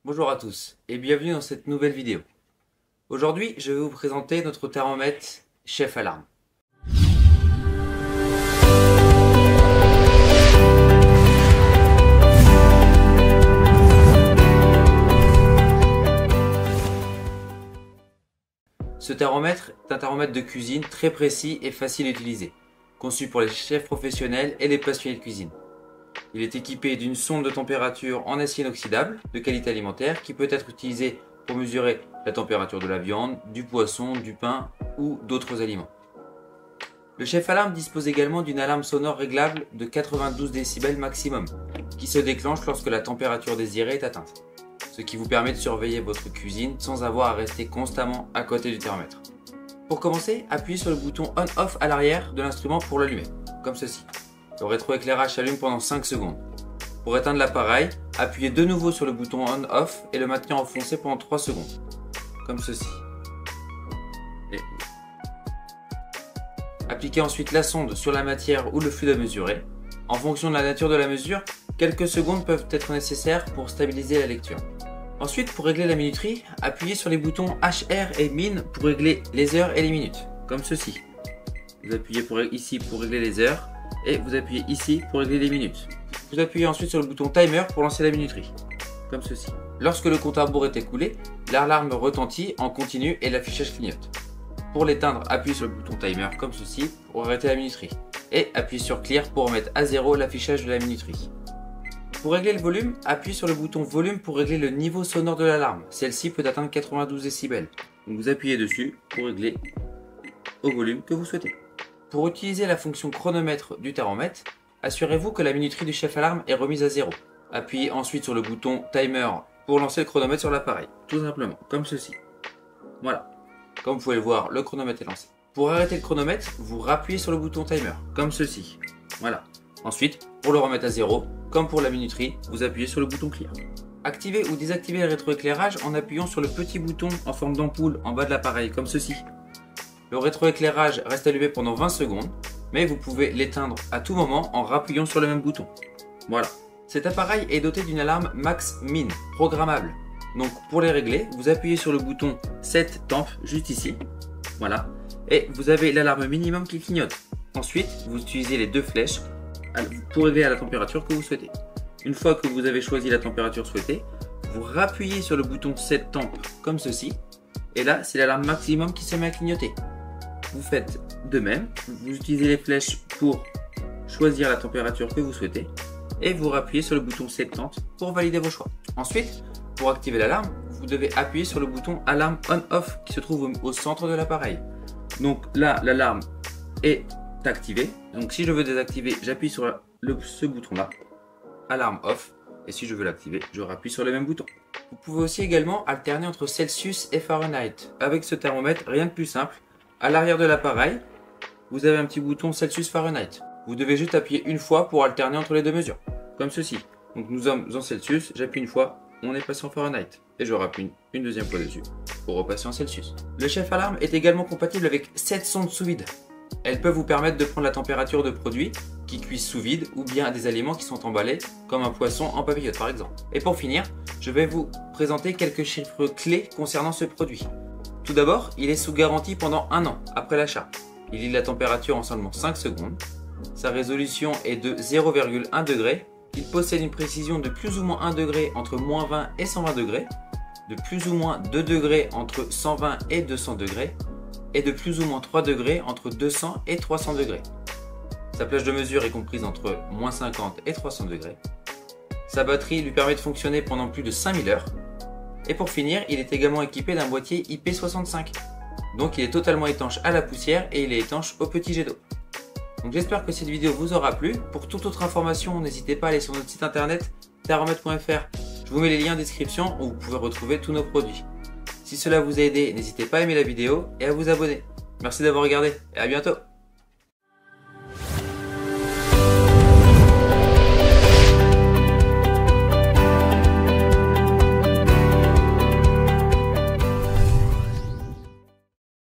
Bonjour à tous et bienvenue dans cette nouvelle vidéo. Aujourd'hui, je vais vous présenter notre thermomètre Chef Alarme. Ce thermomètre est un thermomètre de cuisine très précis et facile à utiliser, conçu pour les chefs professionnels et les passionnés de cuisine. Il est équipé d'une sonde de température en acier inoxydable de qualité alimentaire qui peut être utilisée pour mesurer la température de la viande, du poisson, du pain ou d'autres aliments. Le Chef Alarme dispose également d'une alarme sonore réglable de 92 décibels maximum qui se déclenche lorsque la température désirée est atteinte, ce qui vous permet de surveiller votre cuisine sans avoir à rester constamment à côté du thermomètre. Pour commencer, appuyez sur le bouton On-Off à l'arrière de l'instrument pour l'allumer, comme ceci. Le rétroéclairage s'allume pendant 5 secondes. Pour éteindre l'appareil, appuyez de nouveau sur le bouton On-Off et le maintenez enfoncé pendant 3 secondes, comme ceci. Appliquez ensuite la sonde sur la matière ou le fluide à mesurer. En fonction de la nature de la mesure, quelques secondes peuvent être nécessaires pour stabiliser la lecture. Ensuite, pour régler la minuterie, appuyez sur les boutons HR et Min pour régler les heures et les minutes, comme ceci. Vous appuyez ici pour régler les heures et vous appuyez ici pour régler les minutes. Vous appuyez ensuite sur le bouton Timer pour lancer la minuterie, comme ceci. Lorsque le compte à rebours est écoulé, l'alarme retentit en continu et l'affichage clignote. Pour l'éteindre, appuyez sur le bouton Timer comme ceci pour arrêter la minuterie et appuyez sur Clear pour remettre à zéro l'affichage de la minuterie. Pour régler le volume, appuyez sur le bouton Volume pour régler le niveau sonore de l'alarme. Celle-ci peut atteindre 92 décibels. Donc vous appuyez dessus pour régler au volume que vous souhaitez. Pour utiliser la fonction chronomètre du thermomètre, assurez-vous que la minuterie du Chef Alarme est remise à 0. Appuyez ensuite sur le bouton Timer pour lancer le chronomètre sur l'appareil, tout simplement, comme ceci. Voilà, comme vous pouvez le voir, le chronomètre est lancé. Pour arrêter le chronomètre, vous rappuyez sur le bouton Timer, comme ceci. Voilà. Ensuite, pour le remettre à 0, comme pour la minuterie, vous appuyez sur le bouton Clear. Activez ou désactivez le rétroéclairage en appuyant sur le petit bouton en forme d'ampoule en bas de l'appareil, comme ceci. Le rétroéclairage reste allumé pendant 20 secondes, mais vous pouvez l'éteindre à tout moment en rappuyant sur le même bouton. Voilà. Cet appareil est doté d'une alarme Max Min, programmable. Donc pour les régler, vous appuyez sur le bouton Set Temp juste ici. Voilà. Et vous avez l'alarme minimum qui clignote. Ensuite, vous utilisez les deux flèches pour régler à la température que vous souhaitez. Une fois que vous avez choisi la température souhaitée, vous rappuyez sur le bouton Set Temp comme ceci. Et là, c'est l'alarme maximum qui se met à clignoter. Vous faites de même, vous utilisez les flèches pour choisir la température que vous souhaitez et vous rappuyez sur le bouton Set Temp pour valider vos choix. Ensuite, pour activer l'alarme, vous devez appuyer sur le bouton Alarme On-Off qui se trouve au centre de l'appareil. Donc là, l'alarme est activée. Donc si je veux désactiver, j'appuie sur ce bouton-là, Alarme Off. Et si je veux l'activer, je rappuie sur le même bouton. Vous pouvez aussi également alterner entre Celsius et Fahrenheit. Avec ce thermomètre, rien de plus simple. À l'arrière de l'appareil, vous avez un petit bouton Celsius-Fahrenheit. Vous devez juste appuyer une fois pour alterner entre les deux mesures, comme ceci. Donc nous sommes en Celsius, j'appuie une fois, on est passé en Fahrenheit. Et je rappuie une deuxième fois dessus pour repasser en Celsius. Le Chef Alarme est également compatible avec 7 sondes sous vide. Elles peuvent vous permettre de prendre la température de produits qui cuisent sous vide ou bien des aliments qui sont emballés, comme un poisson en papillote par exemple. Et pour finir, je vais vous présenter quelques chiffres clés concernant ce produit. Tout d'abord, il est sous garantie pendant 1 an après l'achat. Il lit la température en seulement 5 secondes. Sa résolution est de 0,1 degré. Il possède une précision de plus ou moins 1 degré entre moins 20 et 120 degrés, de plus ou moins 2 degrés entre 120 et 200 degrés, et de plus ou moins 3 degrés entre 200 et 300 degrés. Sa plage de mesure est comprise entre moins 50 et 300 degrés. Sa batterie lui permet de fonctionner pendant plus de 5000 heures. Et pour finir, il est également équipé d'un boîtier IP65. Donc il est totalement étanche à la poussière et il est étanche aux petits jets d'eau. Donc j'espère que cette vidéo vous aura plu. Pour toute autre information, n'hésitez pas à aller sur notre site internet thermomètre.fr. Je vous mets les liens en description où vous pouvez retrouver tous nos produits. Si cela vous a aidé, n'hésitez pas à aimer la vidéo et à vous abonner. Merci d'avoir regardé et à bientôt.